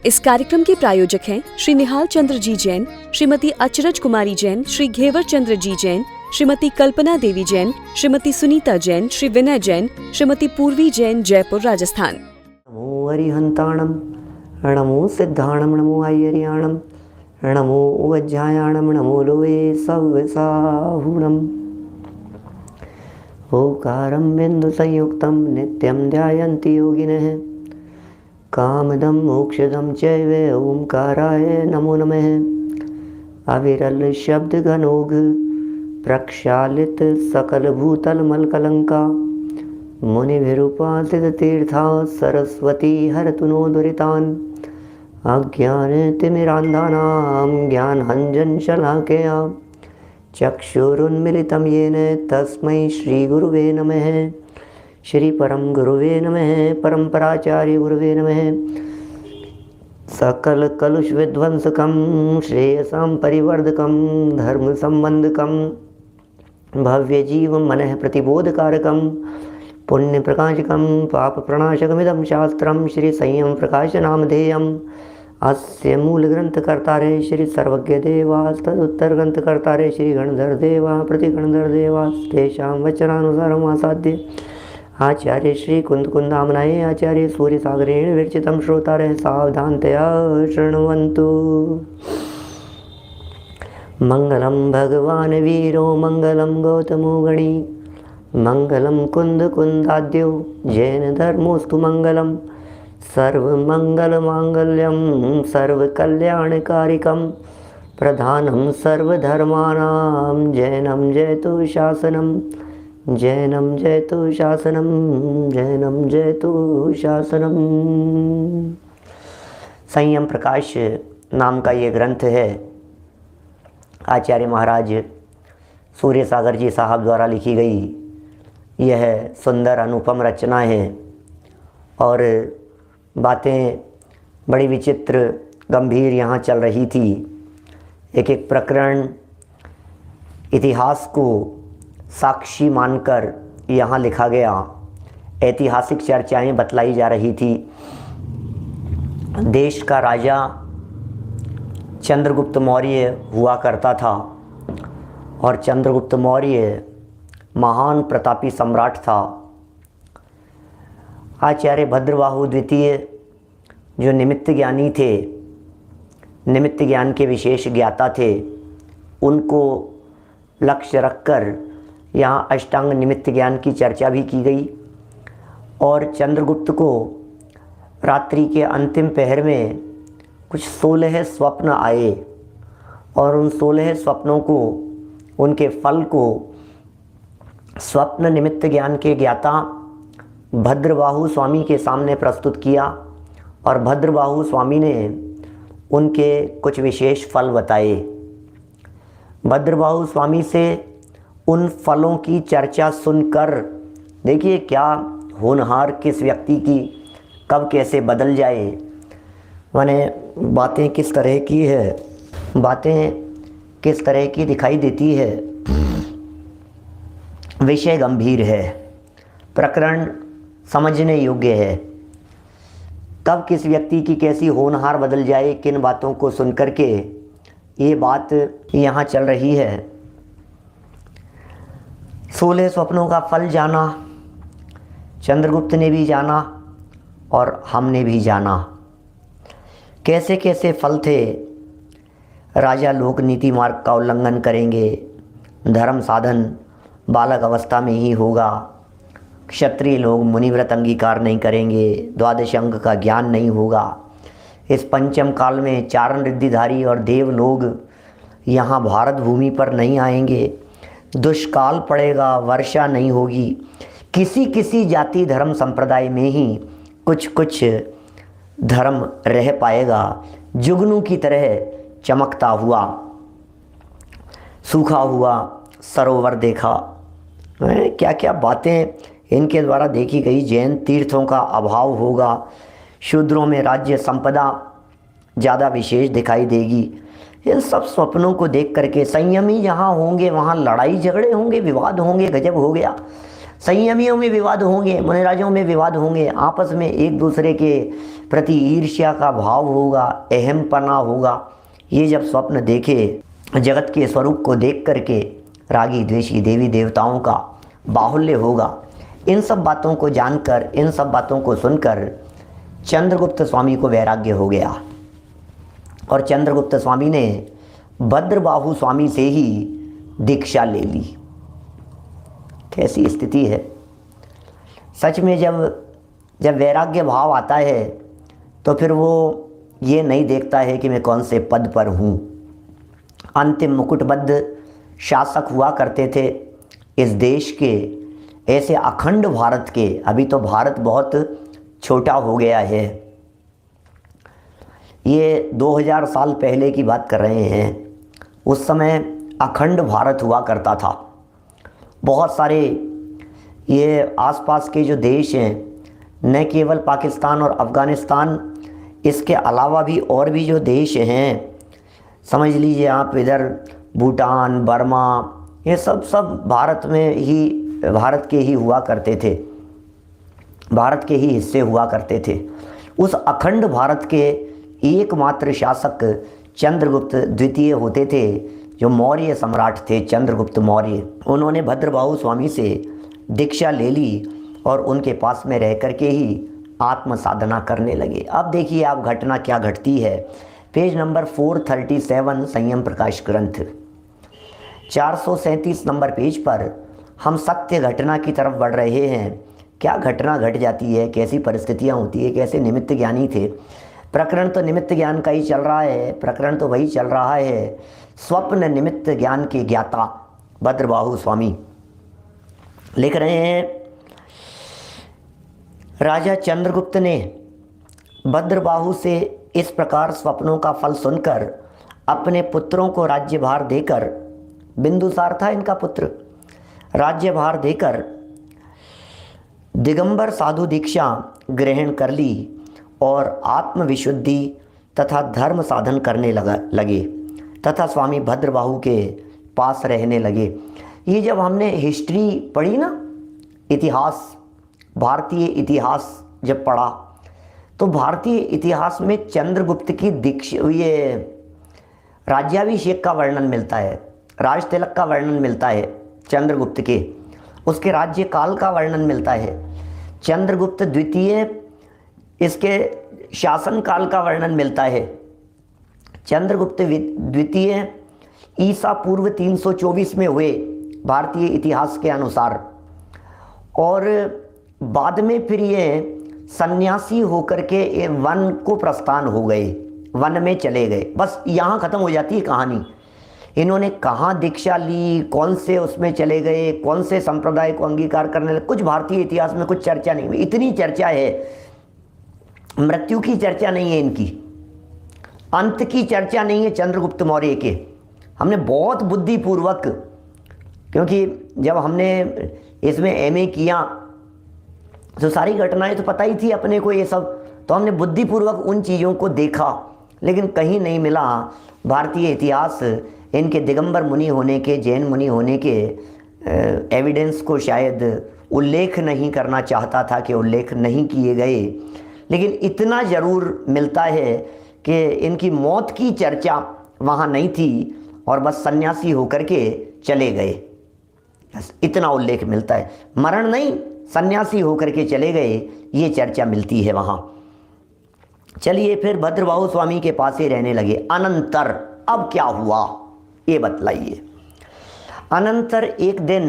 इस कार्यक्रम के प्रायोजक हैं श्री निहाल चंद्र जी जैन, श्रीमती अचरज कुमारी जैन, श्री घेवर चंद्र जी जैन, श्रीमती कल्पना देवी जैन, श्रीमती सुनीता जैन, श्री विनय जैन, श्रीमती पूर्वी जैन, जयपुर, राजस्थान। नमो अरिहंताणम, नमो सिद्धाणम, नमो आयरियाणम, नमो उज्जायाणम, नमो लोये सव्यसाहुणम। ओकारं बिंदु संयुक्तं नित्यं ध्यायन्ति योगिनः, कामदं मोक्षदं चैव ओंकाराय नमो नमः। अविरल शब्द घनोघ प्रक्षालित सकल भूतल मलकलंका, मुनिभिरुपासित तीर्था सरस्वती हरतु नो दुरितान्। अज्ञानतिमिरान्धानां ज्ञानाञ्जन शलाकया चक्षुरुन्मिलितं येन तस्मै श्रीगुरुवे नमः। श्री परम गुरुवे नमः, परम्पराचार्य गुरुवे नमः। सकल कलुष विध्वंसकं श्रेयसां परिवर्धकं धर्म संबंधकं भव्य जीव मनः प्रतिबोधकारकं पुण्य प्रकाशकं पाप प्रणाशकमिदं शास्त्रं श्री संयम प्रकाश नामधेयम्। अस्य मूल ग्रंथ कर्तारे श्री सर्वज्ञ देवा, तदुत्तर ग्रंथ कर्तारे श्री गणधर देवा, प्रति गणधर देवा, तेषां वचनानुसारम् आसाद्य आचार्य श्री कुंदकुंदामनाय आचार्य सूर्य सागरेण विरचितं श्रोतारः सावधानतया शृण्वन्तु। मंगलम भगवान वीरो मंगलम गौतमो गणी, मंगलम कुंद कुंदाद्यो जैन धर्मोस्तु मंगलम। सर्वमंगल मांगल्यम सर्वकल्याणकारिकम प्रधानम सर्वधर्माणां जैनम जयतु शासनम, जैनम जयतु शासनम, जैनम जयतु शासनम। संयम प्रकाश नाम का ये ग्रंथ है, आचार्य महाराज सूर्य सागर जी साहब द्वारा लिखी गई यह सुंदर अनुपम रचना है। और बातें बड़ी विचित्र गंभीर यहाँ चल रही थी। एक एक प्रकरण इतिहास को साक्षी मानकर यहाँ लिखा गया, ऐतिहासिक चर्चाएं बतलाई जा रही थी। देश का राजा चंद्रगुप्त मौर्य हुआ करता था और चंद्रगुप्त मौर्य महान प्रतापी सम्राट था। आचार्य भद्रबाहु द्वितीय जो निमित्त ज्ञानी थे, निमित्त ज्ञान के विशेष ज्ञाता थे, उनको लक्ष्य रखकर यहाँ अष्टांग निमित्त ज्ञान की चर्चा भी की गई। और चंद्रगुप्त को रात्रि के अंतिम पहर में कुछ 16 स्वप्न आए और उन 16 स्वप्नों को, उनके फल को स्वप्न निमित्त ज्ञान के ज्ञाता भद्रबाहु स्वामी के सामने प्रस्तुत किया और भद्रबाहु स्वामी ने उनके कुछ विशेष फल बताए। भद्रबाहु स्वामी से उन फलों की चर्चा सुनकर देखिए क्या होनहार किस व्यक्ति की कब कैसे बदल जाए, माने बातें किस तरह की है, बातें किस तरह की दिखाई देती है। विषय गंभीर है, प्रकरण समझने योग्य है। कब किस व्यक्ति की कैसी होनहार बदल जाए, किन बातों को सुनकर के ये बात यहाँ चल रही है। 16 स्वप्नों का फल जाना, चंद्रगुप्त ने भी जाना और हमने भी जाना। कैसे कैसे फल थे। राजा लोक नीति मार्ग का उल्लंघन करेंगे, धर्म साधन बालक अवस्था में ही होगा, क्षत्रिय लोग मुनिव्रत अंगीकार नहीं करेंगे, द्वादश अंग का ज्ञान नहीं होगा, इस पंचम काल में चारण रिद्धिधारी और देव लोग यहाँ भारत भूमि पर नहीं आएंगे, दुष्काल पड़ेगा, वर्षा नहीं होगी, किसी किसी जाति धर्म संप्रदाय में ही कुछ कुछ धर्म रह पाएगा, जुगनू की तरह चमकता हुआ सूखा हुआ सरोवर देखा। क्या क्या बातें इनके द्वारा देखी गई। जैन तीर्थों का अभाव होगा, शूद्रों में राज्य संपदा ज़्यादा विशेष दिखाई देगी। इन सब स्वप्नों को देख करके संयमी जहाँ होंगे वहाँ लड़ाई झगड़े होंगे, विवाद होंगे, गजब हो गया। संयमियों में विवाद होंगे, मुनिराजों में विवाद होंगे, आपस में एक दूसरे के प्रति ईर्ष्या का भाव होगा, अहमपना होगा। ये जब स्वप्न देखे, जगत के स्वरूप को देख करके रागी द्वेषी देवी देवताओं का बाहुल्य होगा। इन सब बातों को जानकर, इन सब बातों को सुनकर चंद्रगुप्त स्वामी को वैराग्य हो गया और चंद्रगुप्त स्वामी ने भद्रबाहु स्वामी से ही दीक्षा ले ली। कैसी स्थिति है। सच में जब वैराग्य भाव आता है तो फिर वो ये नहीं देखता है कि मैं कौन से पद पर हूँ। अंतिम मुकुटबद्ध शासक हुआ करते थे इस देश के, ऐसे अखंड भारत के। अभी तो भारत बहुत छोटा हो गया है, ये 2000 साल पहले की बात कर रहे हैं। उस समय अखंड भारत हुआ करता था। बहुत सारे ये आसपास के जो देश हैं, न केवल पाकिस्तान और अफ़गानिस्तान, इसके अलावा भी और भी जो देश हैं, समझ लीजिए आप इधर भूटान, बर्मा, ये सब भारत में ही, भारत के ही हुआ करते थे, भारत के ही हिस्से हुआ करते थे। उस अखंड भारत के एकमात्र शासक चंद्रगुप्त द्वितीय होते थे, जो मौर्य सम्राट थे, चंद्रगुप्त मौर्य। उन्होंने भद्रबाहु स्वामी से दीक्षा ले ली और उनके पास में रह कर के ही आत्म साधना करने लगे। अब देखिए आप घटना क्या घटती है। पेज नंबर 437 संयम प्रकाश ग्रंथ 437 नंबर पेज पर हम सत्य घटना की तरफ बढ़ रहे हैं। क्या घटना घट जाती है, कैसी परिस्थितियाँ होती है, कैसे निमित्त ज्ञानी थे। प्रकरण तो निमित्त ज्ञान का ही चल रहा है, प्रकरण तो वही चल रहा है। स्वप्न निमित्त ज्ञान के ज्ञाता भद्रबाहु स्वामी लिख रहे हैं, राजा चंद्रगुप्त ने भद्रबाहु से इस प्रकार स्वप्नों का फल सुनकर अपने पुत्रों को राज्यभार देकर, बिंदुसार था इनका पुत्र, राज्यभार देकर दिगंबर साधु दीक्षा ग्रहण कर ली और आत्मविशुद्धि तथा धर्म साधन करने लगे तथा स्वामी भद्रबाहु के पास रहने लगे। ये जब हमने हिस्ट्री पढ़ी ना, इतिहास, भारतीय इतिहास जब पढ़ा, तो भारतीय इतिहास में चंद्रगुप्त की दीक्षा, ये राज्याभिषेक का वर्णन मिलता है, राज तिलक का वर्णन मिलता है चंद्रगुप्त के, उसके राज्य काल का वर्णन मिलता है। चंद्रगुप्त द्वितीय, इसके शासन काल का वर्णन मिलता है। चंद्रगुप्त द्वितीय ईसा पूर्व 324 में हुए भारतीय इतिहास के अनुसार, और बाद में फिर ये सन्यासी होकर के वन को प्रस्थान हो गए, वन में चले गए। बस यहाँ ख़त्म हो जाती है कहानी। इन्होंने कहाँ दीक्षा ली, कौन से उसमें चले गए, कौन से संप्रदाय को अंगीकार करने लगे, कुछ भारतीय इतिहास में कुछ चर्चा नहीं। इतनी चर्चा है, मृत्यु की चर्चा नहीं है इनकी, अंत की चर्चा नहीं है चंद्रगुप्त मौर्य के। हमने बहुत बुद्धिपूर्वक, क्योंकि जब हमने इसमें एमए किया तो सारी घटनाएं तो पता ही थी अपने को ये सब, तो हमने बुद्धिपूर्वक उन चीज़ों को देखा, लेकिन कहीं नहीं मिला भारतीय इतिहास इनके दिगंबर मुनि होने के, जैन मुनि होने के एविडेंस को शायद उल्लेख नहीं करना चाहता था कि उल्लेख नहीं किए गए। लेकिन इतना ज़रूर मिलता है कि इनकी मौत की चर्चा वहाँ नहीं थी और बस सन्यासी होकर के चले गए, बस इतना उल्लेख मिलता है। मरण नहीं, सन्यासी होकर के चले गए, ये चर्चा मिलती है वहाँ। चलिए फिर भद्रबाहु स्वामी के पास ही रहने लगे। अनंतर अब क्या हुआ ये बतलाइए। अनंतर एक दिन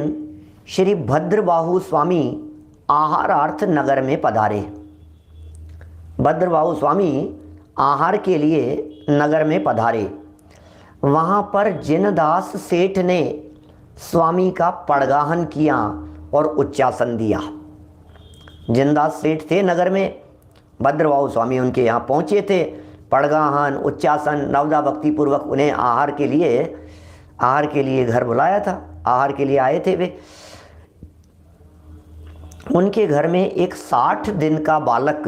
श्री भद्रबाहु स्वामी आहारार्थ नगर में पधारे। भद्रबाहु स्वामी आहार के लिए नगर में पधारे। वहाँ पर जिनदास सेठ ने स्वामी का पड़गाहन किया और उच्चासन दिया। जिनदास सेठ थे नगर में, भद्रबाहु स्वामी उनके यहाँ पहुँचे थे। पड़गाहन, उच्चासन, नवदा भक्ति पूर्वक उन्हें आहार के लिए घर बुलाया था, आहार के लिए आए थे वे। उनके घर में एक 60 दिन का बालक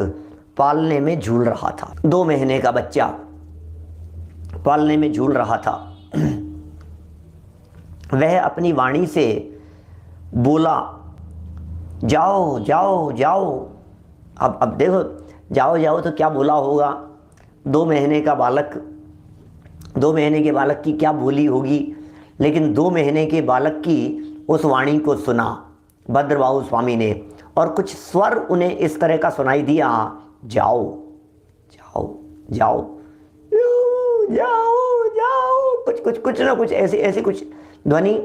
पालने में झूल रहा था, 2 महीने का बच्चा पालने में झूल रहा था। वह अपनी वाणी से बोला जाओ जाओ जाओ। अब देखो, जाओ जाओ तो क्या बोला होगा? 2 महीने का बालक, 2 महीने के बालक की क्या बोली होगी? लेकिन 2 महीने के बालक की उस वाणी को सुना भद्रबाहु स्वामी ने, और कुछ स्वर उन्हें इस तरह का सुनाई दिया, जाओ जाओ जाओ जाओ जाओ, कुछ ना कुछ ऐसी कुछ ध्वनि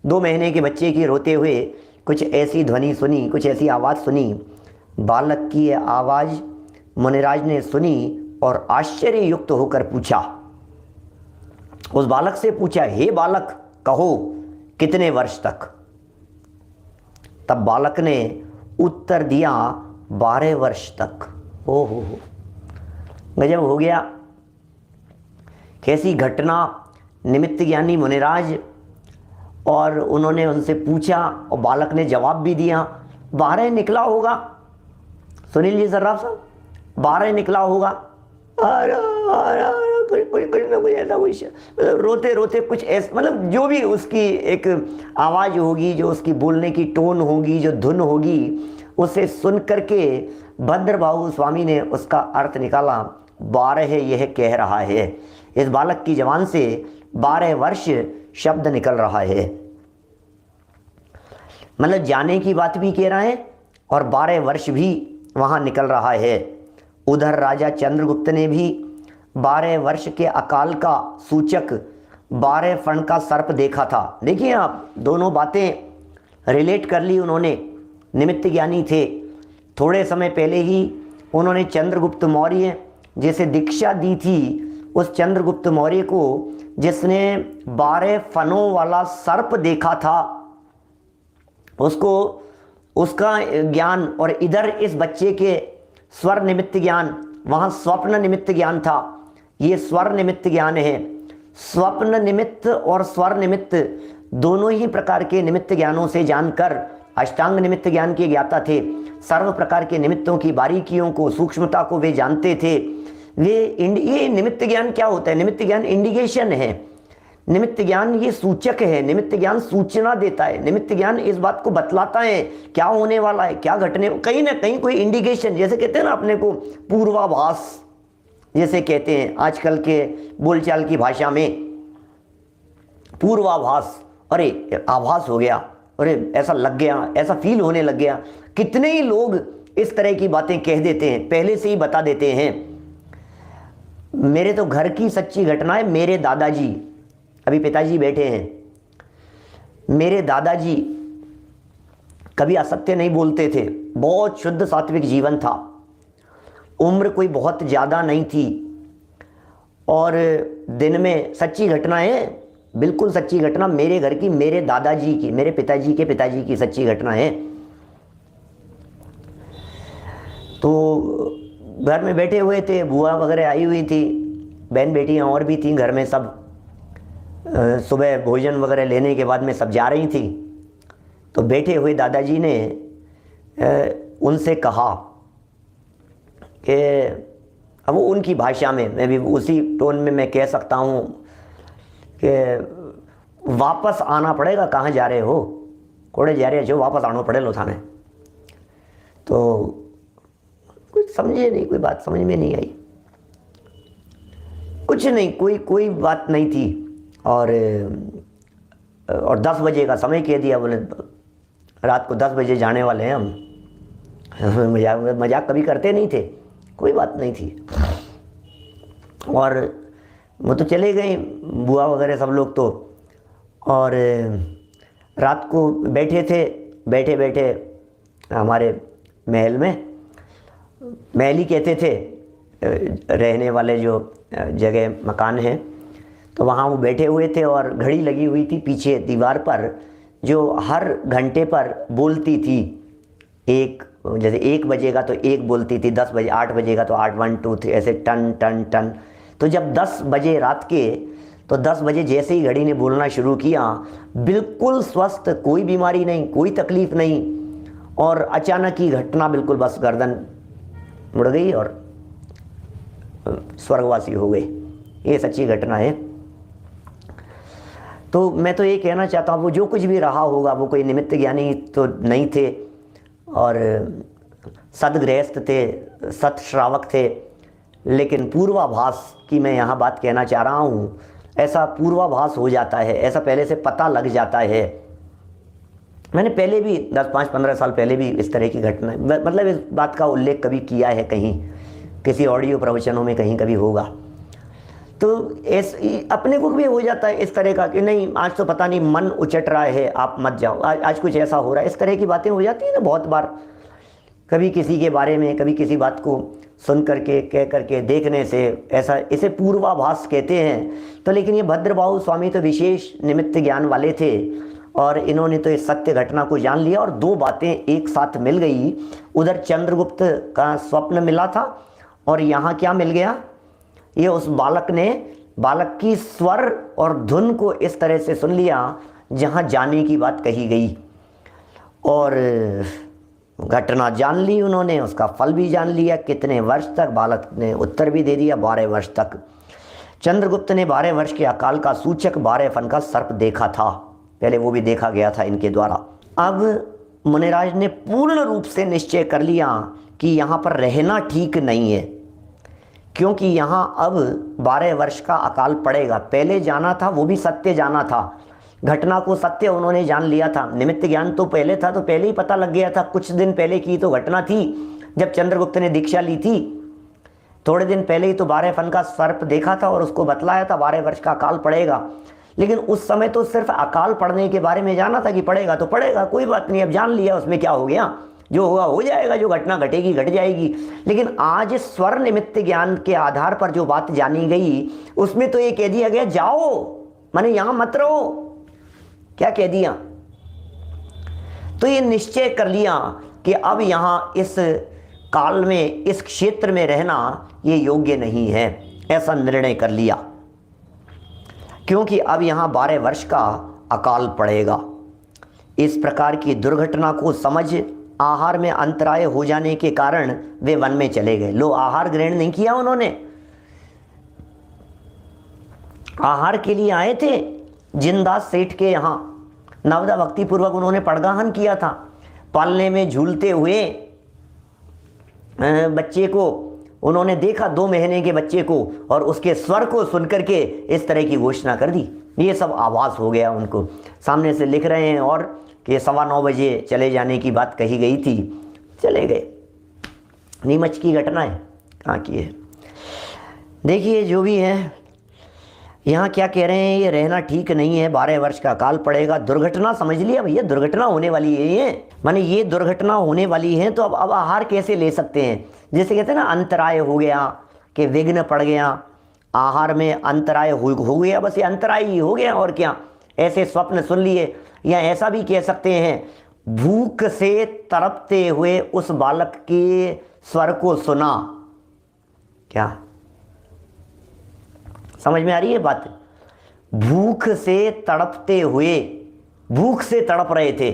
2 महीने के बच्चे की रोते हुए कुछ ऐसी ध्वनि सुनी, कुछ ऐसी आवाज़ सुनी। बालक की यह आवाज़ मुनिराज ने सुनी और आश्चर्य युक्त होकर पूछा, उस बालक से पूछा, हे बालक कहो कितने वर्ष तक? तब बालक ने उत्तर दिया, 12 वर्ष तक। ओहो, गजब हो गया। कैसी घटना! निमित्त ज्ञानी मुनिराज, और उन्होंने उनसे पूछा और बालक ने जवाब भी दिया। 12 निकला होगा, सुनील जी सर्राफ साहब, 12 निकला होगा। कुछ ना कुछ ऐसा, कुछ मतलब रोते रोते कुछ ऐसा, मतलब जो भी उसकी एक आवाज़ होगी, जो उसकी बोलने की टोन होगी, जो धुन होगी, उसे सुन करके भद्रबाहु स्वामी ने उसका अर्थ निकाला। 12 यह कह रहा है, इस बालक की जबान से 12 वर्ष शब्द निकल रहा है। मतलब जाने की बात भी कह रहा है और 12 वर्ष भी वहाँ निकल रहा है। उधर राजा चंद्रगुप्त ने भी 12 वर्ष के अकाल का सूचक 12 फण का सर्प देखा था। देखिए आप, दोनों बातें रिलेट कर ली उन्होंने। निमित्त ज्ञानी थे, थोड़े समय पहले ही उन्होंने चंद्रगुप्त मौर्य जिसे दीक्षा दी थी, उस चंद्रगुप्त मौर्य को जिसने 12 फनों वाला सर्प देखा था, उसको उसका ज्ञान, और इधर इस बच्चे के स्वर निमित्त ज्ञान, वहाँ स्वप्न निमित्त ज्ञान था, ये स्वर निमित्त ज्ञान है। स्वप्न निमित्त और स्वर निमित्त दोनों ही प्रकार के निमित्त ज्ञानों से जानकर अष्टांग निमित्त ज्ञान के ज्ञाता थे। सर्व प्रकार के निमित्तों की बारीकियों को, सूक्ष्मता को वे जानते थे। ये निमित्त ज्ञान क्या होता है? निमित्त ज्ञान इंडिकेशन है, निमित्त ज्ञान ये सूचक है, निमित्त ज्ञान सूचना देता है, निमित्त ज्ञान इस बात को बतलाता है क्या होने वाला है, क्या घटने, कहीं ना कहीं कोई इंडिकेशन, जैसे कहते हैं ना अपने को पूर्वाभास, जैसे कहते हैं आजकल के बोलचाल की भाषा में पूर्वाभास। अरे आभास हो गया, अरे ऐसा लग गया, ऐसा फील होने लग गया। कितने ही लोग इस तरह की बातें कह देते हैं, पहले से ही बता देते हैं। मेरे तो घर की सच्ची घटना है। मेरे दादाजी, अभी पिताजी बैठे हैं, मेरे दादाजी कभी असत्य नहीं बोलते थे, बहुत शुद्ध सात्विक जीवन था, उम्र कोई बहुत ज़्यादा नहीं थी, और दिन में, सच्ची घटना है, बिल्कुल सच्ची घटना, मेरे घर की, मेरे दादाजी की, मेरे पिताजी के पिताजी की सच्ची घटना है। तो घर में बैठे हुए थे, बुआ वगैरह आई हुई थी, बहन बेटियां और भी थीं घर में, सब सुबह भोजन वगैरह लेने के बाद में सब जा रही थी। तो बैठे हुए दादाजी ने उनसे कहा कि, अब वो उनकी भाषा में, मैं भी उसी टोन में मैं कह सकता हूँ कि वापस आना पड़ेगा, कहाँ जा रहे हो, कोड़े जा रहे हो, वापस आना पड़ेगा थाने। तो कुछ समझे नहीं, कोई बात समझ में नहीं आई, कुछ नहीं, कोई बात नहीं थी। और 10 बजे का समय कह दिया, बोले रात को 10 बजे जाने वाले हैं हम। मजाक कभी करते नहीं थे, कोई बात नहीं थी। और वो तो चले गए बुआ वगैरह सब लोग तो, और रात को बैठे थे, बैठे बैठे हमारे महल में, महल ही कहते थे, रहने वाले जो जगह मकान है, तो वहाँ वो बैठे हुए थे और घड़ी लगी हुई थी पीछे दीवार पर, जो हर घंटे पर बोलती थी। एक, जैसे 1 बजेगा तो 1 बोलती थी, 10 बजे, 8 बजेगा तो 8, 1 2 3 ऐसे टन टन टन। तो जब 10 बजे रात के, तो 10 बजे जैसे ही घड़ी ने बोलना शुरू किया, बिल्कुल स्वस्थ, कोई बीमारी नहीं, कोई तकलीफ नहीं, और अचानक ही घटना, बिल्कुल बस गर्दन मुड़ गई और स्वर्गवासी हो गए। ये सच्ची घटना है। तो मैं तो ये कहना चाहता हूँ, वो जो कुछ भी रहा होगा, वो कोई निमित्त ज्ञानी तो नहीं थे, और सदगृहस्थ थे, सत श्रावक थे, लेकिन पूर्वाभास की मैं यहाँ बात कहना चाह रहा हूँ। ऐसा पूर्वाभास हो जाता है, ऐसा पहले से पता लग जाता है। मैंने पहले भी 10-15 साल पहले भी इस तरह की घटना, मतलब इस बात का उल्लेख कभी किया है कहीं, किसी ऑडियो प्रवचनों में कहीं कभी होगा। तो अपने को भी हो जाता है इस तरह का कि नहीं आज तो पता नहीं मन उचट रहा है, आप मत जाओ, आज कुछ ऐसा हो रहा है, इस तरह की बातें हो जाती हैं ना बहुत बार। कभी किसी के बारे में, कभी किसी बात को सुन करके, कह करके, देखने से, ऐसा, इसे पूर्वाभास कहते हैं। तो लेकिन ये भद्रबाहु स्वामी तो विशेष निमित्त ज्ञान वाले थे और इन्होंने तो इस सत्य घटना को जान लिया और दो बातें एक साथ मिल गई। उधर चंद्रगुप्त का स्वप्न मिला था और यहाँ क्या मिल गया, ये उस बालक की स्वर और धुन को इस तरह से सुन लिया जहाँ जाने की बात कही गई और घटना जान ली उन्होंने, उसका फल भी जान लिया। कितने वर्ष तक, बालक ने उत्तर भी दे दिया, 12 वर्ष तक। चंद्रगुप्त ने 12 वर्ष के अकाल का सूचक 12 फन का सर्प देखा था, पहले वो भी देखा गया था इनके द्वारा। अब मुनिराज ने पूर्ण रूप से निश्चय कर लिया कि यहाँ पर रहना ठीक नहीं है, क्योंकि यहाँ अब 12 वर्ष का अकाल पड़ेगा। पहले जाना था वो भी सत्य जाना था, घटना को सत्य उन्होंने जान लिया था। निमित्त ज्ञान तो पहले था, तो पहले ही पता लग गया था। कुछ दिन पहले की तो घटना थी जब चंद्रगुप्त ने दीक्षा ली थी, थोड़े दिन पहले ही तो 12 फन का सर्प देखा था और उसको बतलाया था 12 वर्ष का अकाल पड़ेगा। लेकिन उस समय तो सिर्फ अकाल पड़ने के बारे में जाना था कि पड़ेगा तो पड़ेगा, कोई बात नहीं, अब जान लिया, उसमें क्या हो गया, जो होगा हो जाएगा, जो घटना घटेगी घट जाएगी। लेकिन आज स्वर निमित्त ज्ञान के आधार पर जो बात जानी गई उसमें तो ये कह दिया गया जाओ, माने यहां मत रहो। क्या कह दिया? तो ये निश्चय कर लिया कि अब यहां इस काल में, इस क्षेत्र में रहना ये योग्य नहीं है, ऐसा निर्णय कर लिया, क्योंकि अब यहां 12 वर्ष का अकाल पड़ेगा। इस प्रकार की दुर्घटना को समझ आहार में अंतराय हो जाने के कारण वे वन में चले गए। लो, आहार ग्रहण नहीं किया उन्होंने, आहार के लिए आए थे जिनदास सेठ के यहाँ, नवदा भक्ति पूर्वक उन्होंने पड़गाहन किया था। पालने में झूलते हुए बच्चे को उन्होंने देखा, 2 महीने के बच्चे को, और उसके स्वर को सुनकर के इस तरह की घोषणा कर दी। ये सब आभास हो गया उनको। सामने से लिख रहे हैं और कि 9:15 बजे चले जाने की बात कही गई थी, चले गए। नीमच की घटना है, कहाँ की है। देखिए जो भी है, यहाँ क्या कह रहे हैं, ये रहना ठीक नहीं है, 12 वर्ष का काल पड़ेगा। दुर्घटना समझ लिया भैया, दुर्घटना होने वाली है, ये माने ये दुर्घटना होने वाली है, तो अब आहार कैसे ले सकते हैं। जैसे कहते हैं ना, अंतराय हो गया, कि विघ्न पड़ गया, आहार में अंतराय हो गया, बस ये अंतराय ही हो गया और क्या। ऐसे स्वप्न सुन लिए, या ऐसा भी कह सकते हैं, भूख से तड़पते हुए उस बालक के स्वर को सुना। क्या समझ में आ रही है बात? भूख से तड़पते हुए, भूख से तड़प रहे थे,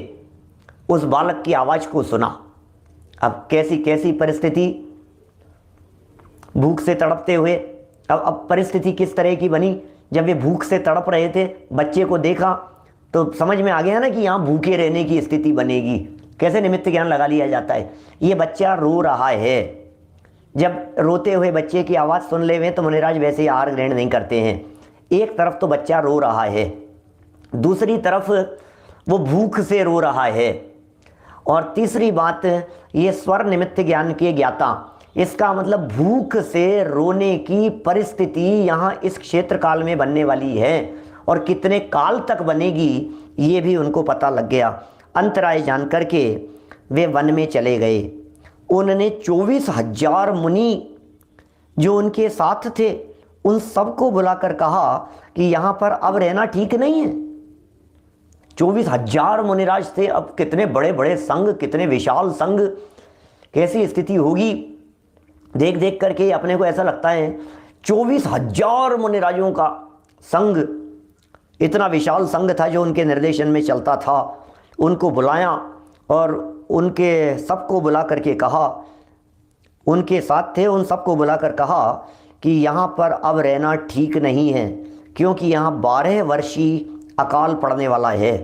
उस बालक की आवाज को सुना। अब कैसी कैसी परिस्थिति, भूख से तड़पते हुए। अब परिस्थिति किस तरह की बनी, जब वे भूख से तड़प रहे थे, बच्चे को देखा तो समझ में आ गया ना कि यहाँ भूखे रहने की स्थिति बनेगी। कैसे निमित्त ज्ञान लगा लिया जाता है। ये बच्चा रो रहा है, जब रोते हुए बच्चे की आवाज़ सुन ले हुए तो मुनिराज वैसे ही आहार ग्रहण नहीं करते हैं। एक तरफ तो बच्चा रो रहा है, दूसरी तरफ वो भूख से रो रहा है, और तीसरी बात, ये स्वर निमित्त ज्ञान के ज्ञाता, इसका मतलब भूख से रोने की परिस्थिति यहाँ इस क्षेत्र काल में बनने वाली है, और कितने काल तक बनेगी ये भी उनको पता लग गया। अंतराय जान करके वे वन में चले गए। उन्होंने 24,000 मुनि जो उनके साथ थे उन सबको बुलाकर कहा कि यहाँ पर अब रहना ठीक नहीं है। 24,000 मुनिराज थे। अब कितने बड़े बड़े संघ, कितने विशाल संघ, कैसी स्थिति होगी। देख देख करके अपने को ऐसा लगता है 24,000 मुनिराजों का संघ, इतना विशाल संघ था जो उनके निर्देशन में चलता था। उनको बुलाया और उनके सबको बुला करके कहा, उनके साथ थे उन सबको बुलाकर कहा कि यहाँ पर अब रहना ठीक नहीं है, क्योंकि यहाँ 12 वर्षीय अकाल पड़ने वाला है।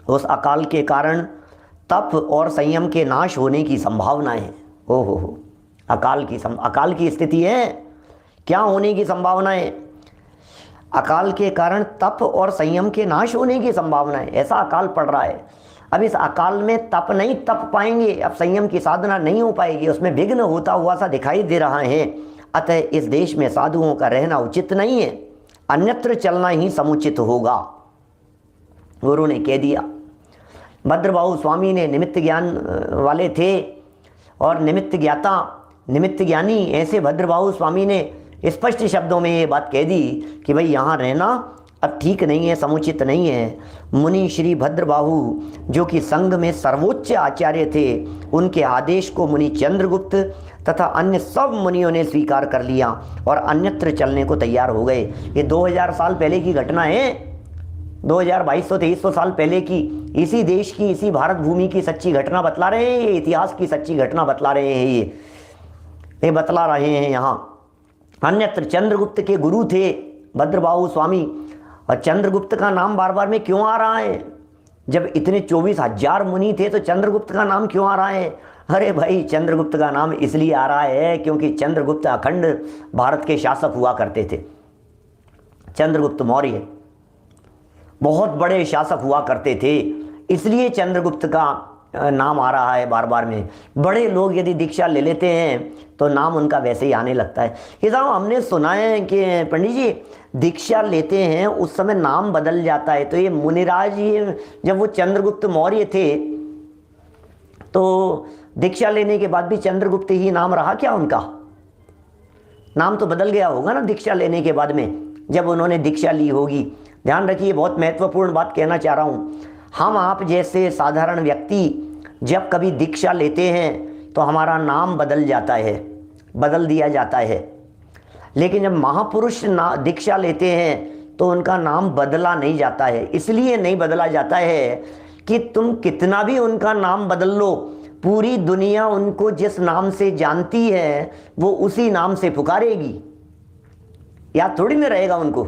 उस अकाल के कारण तप और संयम के नाश होने की संभावना है। ओहो हो, अकाल की स्थिति है। क्या होने की संभावना है? अकाल के कारण तप और संयम के नाश होने की संभावना है। ऐसा अकाल पड़ रहा है। अब इस अकाल में तप नहीं तप पाएंगे, अब संयम की साधना नहीं हो पाएगी, उसमें विघ्न होता हुआ सा दिखाई दे रहा है। अतः इस देश में साधुओं का रहना उचित नहीं है, अन्यत्र चलना ही समुचित होगा, गुरु ने कह दिया। भद्रबाहु स्वामी ने निमित्त ज्ञान वाले थे और निमित्त ज्ञाता, निमित्त ज्ञानी, ऐसे भद्रबाहु स्वामी ने स्पष्ट शब्दों में ये बात कह दी कि भाई यहाँ रहना अब ठीक नहीं है, समुचित नहीं है। मुनि श्री भद्रबाहु जो कि संघ में सर्वोच्च आचार्य थे, उनके आदेश को मुनि चंद्रगुप्त तथा अन्य सब मुनियों ने स्वीकार कर लिया और अन्यत्र चलने को तैयार हो गए। ये 2000 साल पहले की घटना है, 2200-2300 साल पहले की, इसी देश की, इसी भारत भूमि की सच्ची घटना बतला रहे हैं। ये इतिहास की सच्ची घटना बतला रहे हैं, ये बतला रहे हैं यहाँ। अन्यत्र चंद्रगुप्त के गुरु थे भद्रबाहु स्वामी, और चंद्रगुप्त का नाम बार बार में क्यों आ रहा है? जब इतने 24,000 मुनि थे तो चंद्रगुप्त का नाम क्यों आ रहा है? अरे भाई, चंद्रगुप्त का नाम इसलिए आ रहा है क्योंकि चंद्रगुप्त अखंड भारत के शासक हुआ करते थे। चंद्रगुप्त मौर्य बहुत बड़े शासक हुआ करते थे, इसलिए चंद्रगुप्त का नाम आ रहा है बार बार में। बड़े लोग यदि दीक्षा ले लेते हैं तो नाम उनका वैसे ही आने लगता है। ये साहब हमने सुना है कि पंडित जी दीक्षा लेते हैं उस समय नाम बदल जाता है, तो ये मुनिराज, ये जब वो चंद्रगुप्त मौर्य थे तो दीक्षा लेने के बाद भी चंद्रगुप्त ही नाम रहा क्या उनका? नाम तो बदल गया होगा ना दीक्षा लेने के बाद में, जब उन्होंने दीक्षा ली होगी। ध्यान रखिए, बहुत महत्वपूर्ण बात कहना चाह रहा हूँ। हम आप जैसे साधारण व्यक्ति जब कभी दीक्षा लेते हैं तो हमारा नाम बदल जाता है, बदल दिया जाता है, लेकिन जब महापुरुष दीक्षा लेते हैं तो उनका नाम बदला नहीं जाता है। इसलिए नहीं बदला जाता है कि तुम कितना भी उनका नाम बदल लो, पूरी दुनिया उनको जिस नाम से जानती है वो उसी नाम से पुकारेगी, याद थोड़ी ना रहेगा उनको।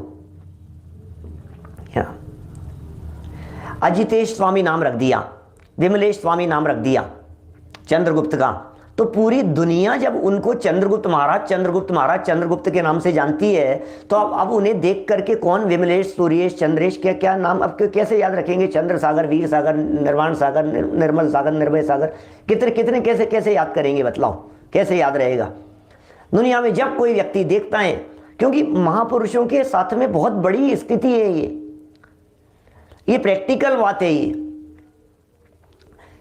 अजितेश स्वामी नाम रख दिया, विमलेश स्वामी नाम रख दिया चंद्रगुप्त का, तो पूरी दुनिया जब उनको चंद्रगुप्त महाराज चंद्रगुप्त के नाम से जानती है, तो अब उन्हें देख करके कौन विमलेश, सूर्येश, चंद्रेश, क्या नाम अब कैसे याद रखेंगे? चंद्र सागर, वीर सागर, निर्वाण सागर, निर्मल सागर, निर्भय सागर, कितने कैसे याद करेंगे? बतलाओ, कैसे याद रहेगा? दुनिया में जब कोई व्यक्ति देखता है, क्योंकि महापुरुषों के साथ में बहुत बड़ी स्थिति है, ये प्रैक्टिकल बात है। ये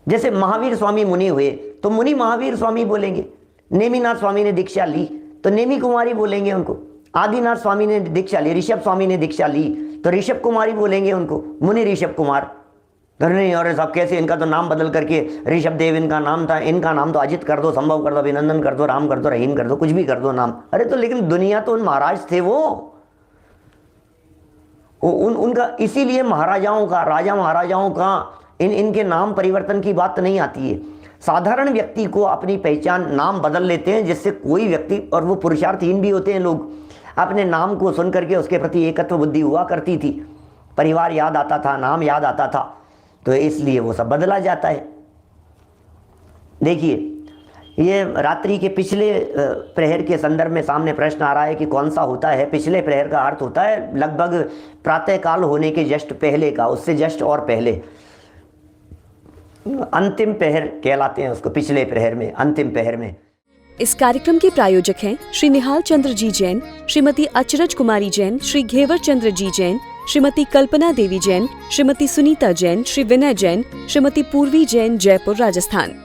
जैसे महावीर स्वामी मुनि हुए तो मुनि महावीर स्वामी बोलेंगे, नेमिनाथ स्वामी ने दीक्षा ली तो नेमी कुमारी बोलेंगे उनको, आदिनाथ स्वामी ने दीक्षा ली, ऋषभ स्वामी ने दीक्षा ली तो ऋषभ कुमारी बोलेंगे उनको, मुनि ऋषभ कुमार। नहीं, और साहब कैसे, इनका तो नाम बदल करके ऋषभ देव इनका नाम था, इनका नाम तो अजित कर दो, संभव कर दो, अभिनंदन कर दो, राम कर दो, रहीम कर दो, कुछ भी कर दो नाम। अरे तो लेकिन दुनिया तो उन महाराज थे उनका, इसीलिए महाराजाओं का, राजा महाराजाओं का इनके नाम परिवर्तन की बात नहीं आती है। साधारण व्यक्ति को अपनी पहचान नाम बदल लेते हैं, जिससे कोई व्यक्ति, और वो पुरुषार्थहीन भी होते हैं लोग, अपने नाम को सुन करके उसके प्रति एकत्व बुद्धि हुआ करती थी, परिवार याद आता था, नाम याद आता था, तो इसलिए वो सब बदला जाता है। देखिए, ये रात्रि के पिछले प्रहर के संदर्भ में सामने प्रश्न आ रहा है कि कौन सा होता है। पिछले प्रहर का अर्थ होता है लगभग प्रातः काल होने के जस्ट पहले का, उससे जस्ट और पहले, अंतिम प्रहर कहलाते हैं उसको, पिछले प्रहर में, अंतिम प्रहर में। इस कार्यक्रम के प्रायोजक हैं श्री निहाल चंद्र जी जैन, श्रीमती अचरज कुमारी जैन, श्री घेवर चंद्र जी जैन, श्रीमती कल्पना देवी जैन, श्रीमती सुनीता जैन, श्री विनय जैन, श्रीमती पूर्वी जैन, जयपुर, राजस्थान।